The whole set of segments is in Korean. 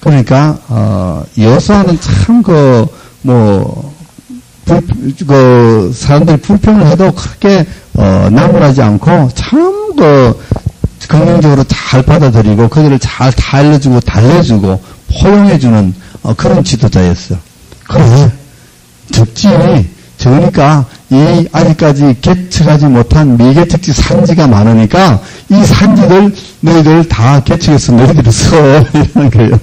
그러니까, 여호수아는 참 사람들이 불평을 해도 크게, 나무라지 않고, 참 긍정적으로 잘 받아들이고, 그들을 잘 달래주고, 달래주고, 포용해주는, 그런 지도자였어요. 그래. 적으니까, 이 아직까지 개척하지 못한 미개척지 산지가 많으니까, 이 산지들, 너희들 다 개척해서 너희들이 써. 이러는 거예요.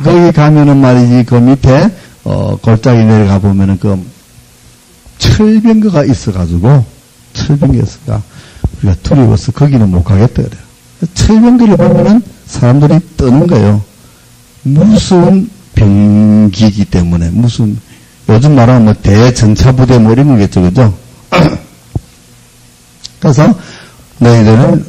거기 가면은 말이지, 그 밑에, 골짜기 내려가 보면은 철병거가 있어가지고, 철병거가 우리가 두려워서 거기는 못 가겠다 그래요. 철병거를 보면은 사람들이 떠는 거예요. 무서운 병기이기 때문에, 요즘 말하면 대전차부대 이런 거겠죠, 그죠? 그래서 너희들은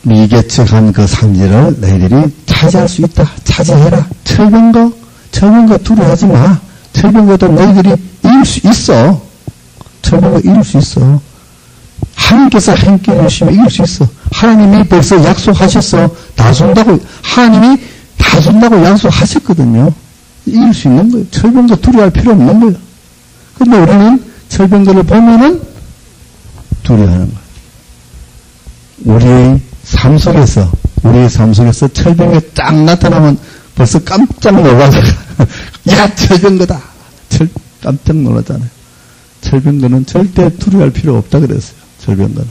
미개척한 그 산지를 너희들이 차지할 수 있다. 차지해라. 철병거 두려워하지 마. 철병거도 너희들이 이길 수 있어. 철병거 이길 수 있어. 하나님께서 함께 해주시면 이길 수 있어. 하나님이 벌써 약속하셨어. 하나님이 다 준다고 약속하셨거든요. 이길 수 있는 거예요. 철병거 두려워할 필요 없는 거예요. 근데 우리는 철병거를 보면은 두려워하는 거예요. 우리의 삶 속에서 철병거 딱 나타나면 벌써 깜짝 놀라서 야, 철병거다. 깜짝 놀라잖아요. 철병거는 절대 두려워할 필요 없다 그랬어요. 철병거는.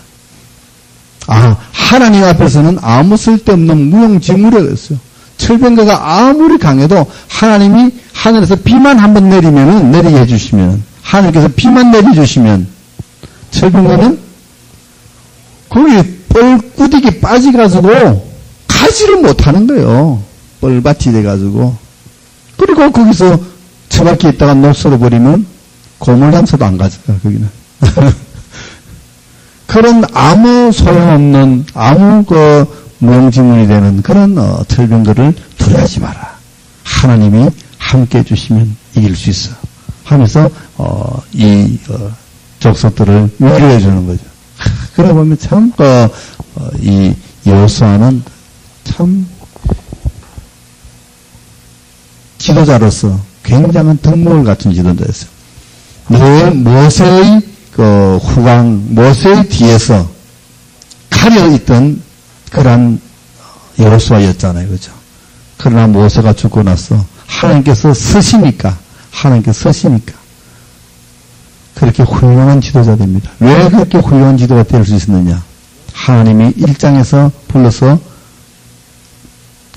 하나님 앞에서는 아무 쓸데없는 무용지물이라 그랬어요. 철병거가 아무리 강해도 하나님이 하늘에서 비만 한번 내리게 해주시면, 하나님께서 비만 내려주시면, 철병거는 거기 뻘꾸딕이 빠져가지고 가지를 못하는 거예요. 뻘밭이 돼가지고. 그리고 거기서 처박혀 있다가 노썰어 버리면 고물장사도 안 가져가, 거기는. 그런 아무 소용없는, 무용지물이 되는 그런 철병거를 두려워하지 마라. 하나님이 함께 해주시면 이길 수 있어. 하면서 이 족속들을 위로해 주는 거죠. 그러다 보면 참 이 여호수아는 참 지도자로서 굉장한 덕목을 갖춘 지도자였어요. 늘 모세의 모세의 뒤에서 가려있던 그런 여호수아였잖아요. 그죠? 그러나 모세가 죽고 나서 하나님께서 서시니까 그렇게 훌륭한 지도자 됩니다. 왜 그렇게 훌륭한 지도가 될 수 있었느냐? 하나님이 1장에서 불러서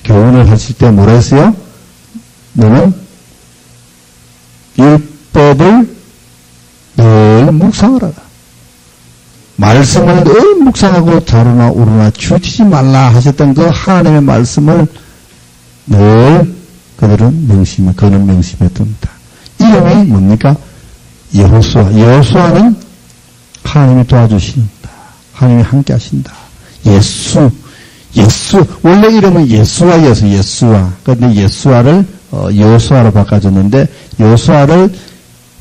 교훈을 하실 때 뭐라 했어요? 너는 율법을 늘 묵상하라. 말씀을 늘 묵상하고 자루나 우루나 치우치지 말라 하셨던 그 하나님의 말씀을 늘 그는 명심했답니다. 이름이 뭡니까? 여호수아. 여호수아는 하나님이 도와주신다. 하나님이 함께 하신다. 예수. 원래 이름은 예수아였어요. 그런데 예수아를 여호수아로 바꿔줬는데 여호수아를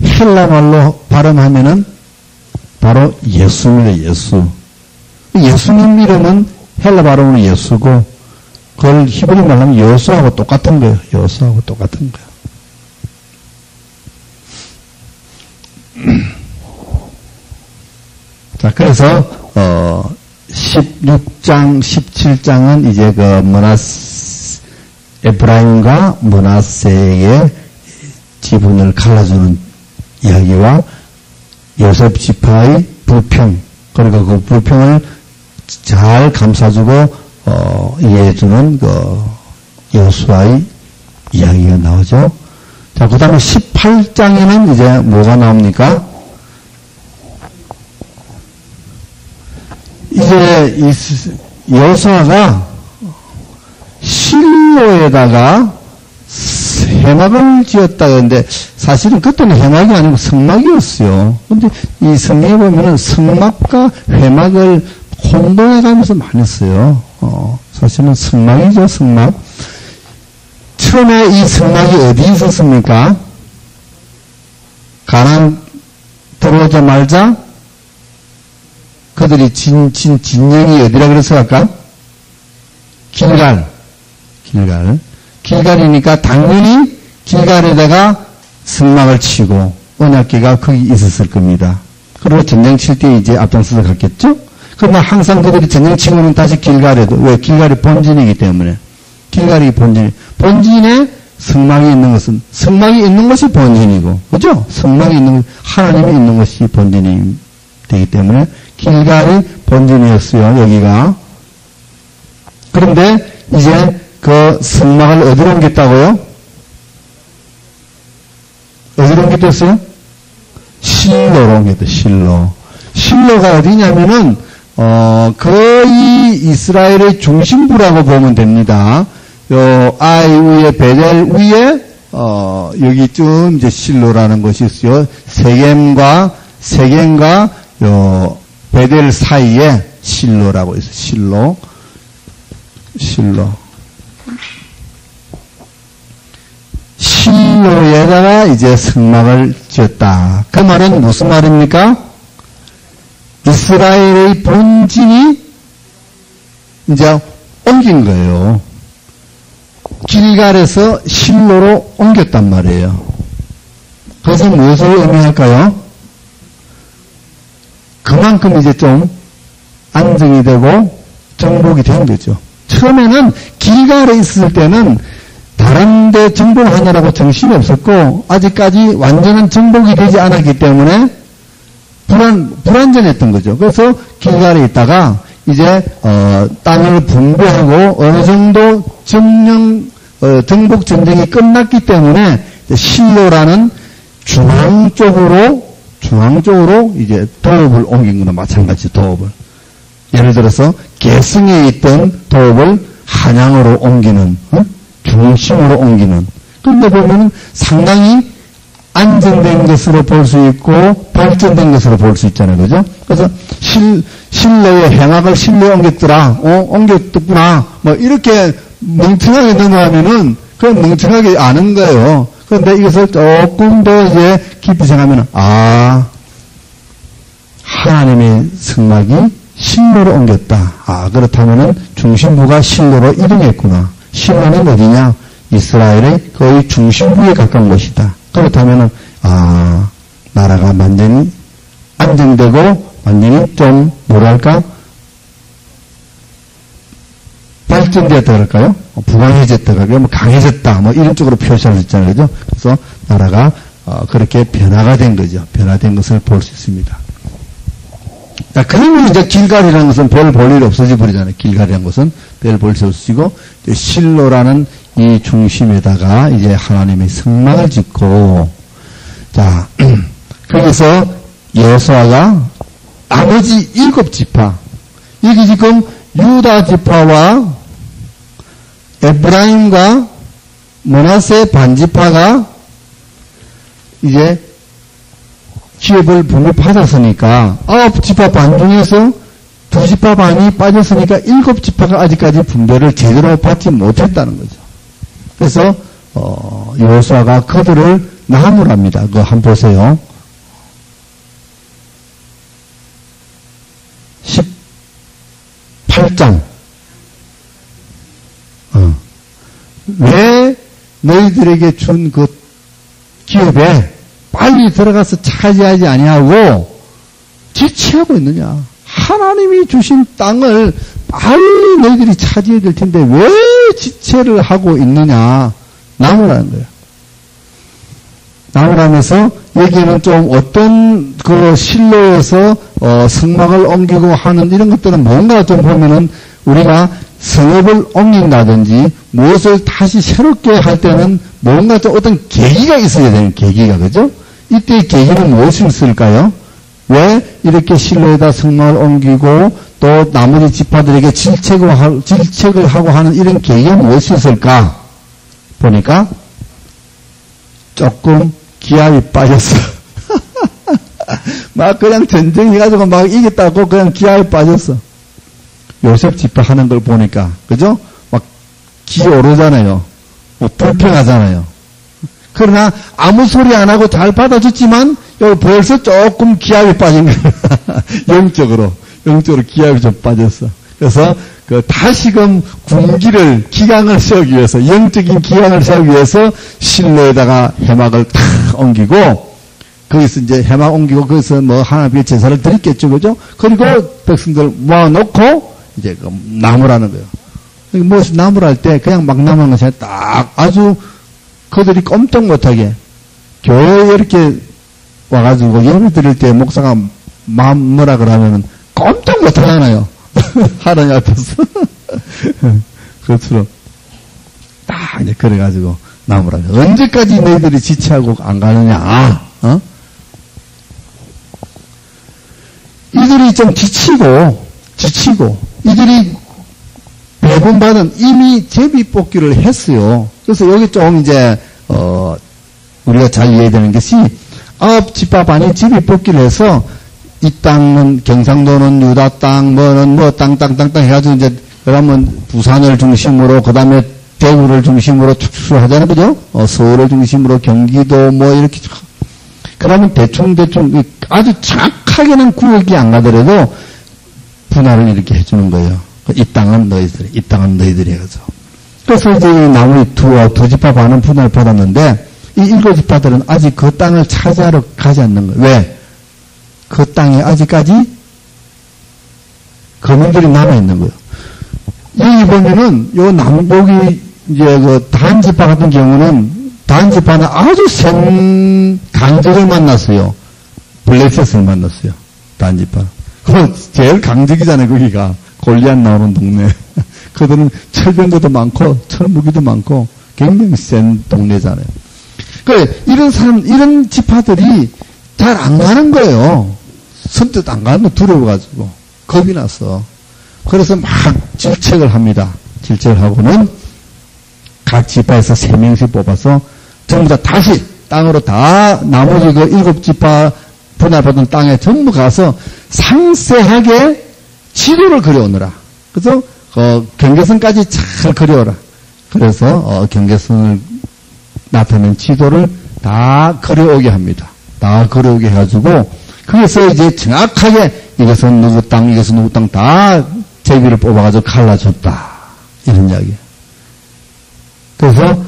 헬라말로 발음하면은 바로 예수입니다. 예수. 예수님 이름은 헬라 발음으로 예수고 그걸 히브리 말로 하면 여호수아하고 똑같은 거예요. 자, 그래서 16장, 17장은 이제 에브라임과 므낫세의 지분을 갈라주는 이야기와 요셉 지파의 불평, 그리고 그 불평을 잘 감싸주고 이해해주는 여호수아의 이야기가 나오죠. 자, 그 다음에 18장에는 이제 뭐가 나옵니까? 이제 여호수아가 실로에다가 해막을 지었다 그러는데 사실은 그때는 해막이 아니고 성막이었어요. 근데 이 성경에 보면은 성막과 해막을 혼동해가면서 많이 써요. 사실은 성막이죠, 성막. 처음에 이 성막이 어디 있었습니까? 가나안 들어오자마자 그들이 진영이 어디라 그랬어요, 아까? 길갈. 길갈이니까 당연히 길갈에다가 승막을 치고 언약궤가 거기 있었을 겁니다. 그리고 전쟁 칠 때 이제 앞장서서 갔겠죠? 그러나 항상 그들이 전쟁 치고는 다시 길갈에도, 왜? 길갈이 본진이기 때문에. 길갈이 본진에 승막이 있는 것은, 승막이 있는 것이 본진이고, 그죠? 승막이 있는, 하나님이 있는 것이 본진이 되기 때문에 길갈이 본진이었어요, 여기가. 그런데 이제 그 승막을 어디로 옮겼다고요? 어디로 옮겼어요? 실로로 옮겼다, 실로. 실로가 어디냐면은, 거의 이스라엘의 중심부라고 보면 됩니다. 아이 위에, 베델 위에, 여기쯤 이제 실로라는 것이 있어요. 세겜과, 베델 사이에 실로라고 있어요. 실로. 실로에다가 이제 성막을 지었다. 그 말은 무슨 말입니까? 이스라엘의 본진이 이제 옮긴 거예요. 길갈에서 실로로 옮겼단 말이에요. 그것은 무엇을 의미할까요? 그만큼 이제 좀 안정이 되고 정복이 된 거죠. 처음에는 길갈에 있을 때는 다른 데 정복하느라고 정신이 없었고 아직까지 완전한 정복이 되지 않았기 때문에 불안전했던 거죠. 그래서 길갈에 있다가 이제 땅을 분배하고 어느 정도 정복 전쟁이 끝났기 때문에 실로라는 중앙 쪽으로 이제 도읍을 옮긴 거나 마찬가지. 도읍을 예를 들어서 계승에 있던 도읍을 한양으로 옮기는, 중심으로 옮기는. 그런데 보면 상당히 안정된 것으로 볼 수 있고 발전된 것으로 볼 수 있잖아요. 그죠? 그래서 실로의 행악을 실로에 옮겼더라. 옮겼구나. 뭐 이렇게 멍청하게 넘어가면은 그건 멍청하게 아는 거예요. 그런데 이것을 조금 더 이제 깊이 생각하면 하나님의 성막이 실로로 옮겼다. 그렇다면은 중심부가 실로로 이동했구나. 실로는 어디냐? 이스라엘의 거의 중심부에 가까운 곳이다. 그렇다면은 나라가 완전히 안정되고 완전히 좀 뭐랄까 발전되었다 그럴까요? 부강해졌다 그럴까요? 뭐 강해졌다 뭐 이런 쪽으로 표시할 수 있잖아요. 그죠? 그래서 나라가 그렇게 변화가 된 거죠. 변화된 것을 볼 수 있습니다. 자, 그러면 이제 길갈이라는 것은 별 볼 일 없어져 버리잖아요. 길갈이라는 것은 별 볼 일 없어지고 실로라는 이 중심에다가 이제 하나님의 성막을 짓고, 자, 거기서 여호수아가 나머지 7지파, 여기 지금 유다 지파와 에브라임과 므낫세 반지파가 이제 기업을 분배받았으니까 9지파 반 중에서 2지파 반이 빠졌으니까 7지파가 아직까지 분배를 제대로 받지 못했다는 거죠. 그래서 여호수아가 그들을 나무랍니다. 그거 한번 보세요. 18장. 왜 너희들에게 준 그 기업에 빨리 들어가서 차지하지 아니하고 지체하고 있느냐? 하나님이 주신 땅을 빨리 너희들이 차지해야 될 텐데 왜 지체를 하고 있느냐? 나무라는 거예요. 나무라면서 여기에는 좀 어떤 그 실로에서 성막을 옮기고 하는 이런 것들은 뭔가 좀 보면은 우리가 성읍을 옮긴다든지 무엇을 다시 새롭게 할 때는 뭔가 좀 어떤 계기가 있어야 되는 계기가, 그죠? 이때의 계기는 무엇이 있을까요? 왜 이렇게 실로에다 성막을 옮기고 또 나머지 지파들에게 질책을 하고 하는 이런 계기가 무엇이 있을까? 보니까 조금 기합이 빠졌어. 막 그냥 전쟁해가지고 막 이겼다고 그냥 기합이 빠졌어. 요셉 지파 하는 걸 보니까, 그죠? 막 기어오르잖아요. 뭐 불평하잖아요. 그러나 아무 소리 안 하고 잘 받아줬지만 여기 벌써 조금 기합이 빠진 거예요. 영적으로 기합이 좀 빠졌어. 그래서 다시금 군기를, 기강을 세우기 위해서, 영적인 기강을 세우기 위해서 실내에다가 해막을 탁 옮기고, 거기서 이제 해막 옮기고, 거기서 뭐 하나님께 제사를 드렸겠죠, 그죠? 그리고 백성들 모아놓고, 이제 그 나무라는 거예요. 무엇이 나무랄 때 그냥 막 나무는 것이 아니라 딱 아주 그들이 꼼짝 못하게 교회에 이렇게 와가지고 예배 드릴 때 목사가 뭐라 그러면은 꼼짝 못하잖아요. 하나님 앞에서. 그것처럼 딱 이제 그래가지고 나무라. 언제까지 너희들이 지체하고 안 가느냐? 이들이 좀 지치고 이들이 배분받은 이미 제비뽑기를 했어요. 그래서 여기 좀 이제 우리가 잘 이해해야 되는 것이 아홉 지파 반이 제비뽑기를 해서 이 땅은 경상도는 유다 땅, 뭐는 뭐 땅 해가지고 이제 그러면 부산을 중심으로 그다음에 대구를 중심으로 축축 하잖아요, 그죠? 서울을 중심으로 경기도 뭐 이렇게 그러면 대충 아주 정확하게는 구역이 안 가더라도 분할을 이렇게 해주는 거예요. 이 땅은 너희들이, 이 땅은 너희들이 해서. 그래서 이제 나머지 두 지파 반은 분할을 받았는데 이 일곱 지파들은 아직 그 땅을 차지하러 가지 않는 거예요. 왜? 그 땅에 아직까지 거민들이 남아있는 거예요. 여기 보면은, 여기 이제 그 단 지파 같은 경우는, 단 지파는 아주 센 강적을 만났어요. 블레셋을 만났어요. 단 지파. 그거 제일 강적이잖아요, 거기가. 골리앗 나오는 동네. 그들은 철병거도 많고, 철무기도 많고, 굉장히 센 동네잖아요. 이런 지파들이 잘 안 가는 거예요. 선뜻 안 가는 거 두려워가지고. 겁이 났어. 그래서 막 질책을 합니다. 질책을 하고는 각 지파에서 3명씩 뽑아서 전부 다 다시 땅으로 다 나머지 그 7지파 분할받은 땅에 전부 가서 상세하게 지도를 그려오느라. 그래서 경계선까지 잘 그려오라. 그래서 경계선을 나타낸 지도를 다 그려오게 합니다. 다 그려오게 해가지고 그래서 이제 정확하게 이것은 누구 땅, 이것은 누구 땅 다 제비를 뽑아가지고 갈라줬다. 이런 이야기예요. 그래서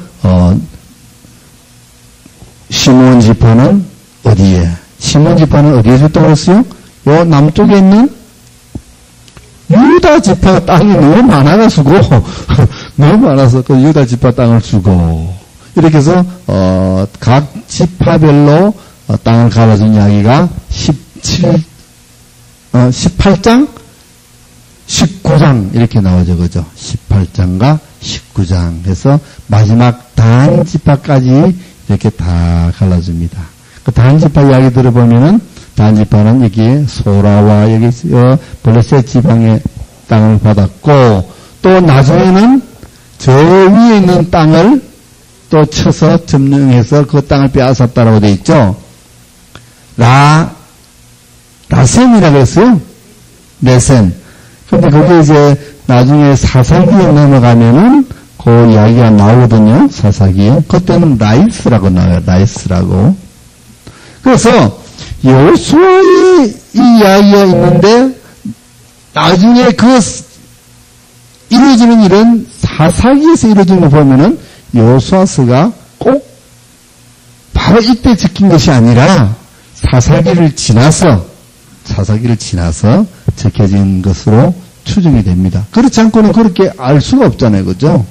시므온 지파는 어디에? 시므온 지파는 어디에 줬다고 그랬어요? 요 남쪽에 있는 유다 지파 땅이 너무 많아가지고 너무 많아서 그 유다 지파 땅을 주고 이렇게 해서 각 지파별로 땅을 갈아준 이야기가 18장 19장 이렇게 나오죠. 그죠? 18장과 19장 해서 마지막 단 지파까지 이렇게 다 갈라줍니다. 그 단 지파 이야기 들어보면은 단 지파는 여기 소라와 여기 블레셋 지방의 땅을 받았고 또 나중에는 저 위에 있는 땅을 또 쳐서 점령해서 그 땅을 빼앗았다라고 돼 있죠. 라셈이라고 했어요. 레셈. 근데 그게 이제 나중에 사사기에 넘어가면은 그 이야기가 나오거든요. 사사기에. 그때는 라이스라고 나와요. 라이스라고. 그래서 여호수아의 이 이야기가 있는데 나중에 그 이루어지는 일은 사사기에서 이루어지는 거 보면은 여호수아서가 꼭 바로 이때 적힌 것이 아니라 사사기를 지나서 적혀진 것으로 추정이 됩니다. 그렇지 않고는 그렇게 알 수가 없잖아요. 그죠?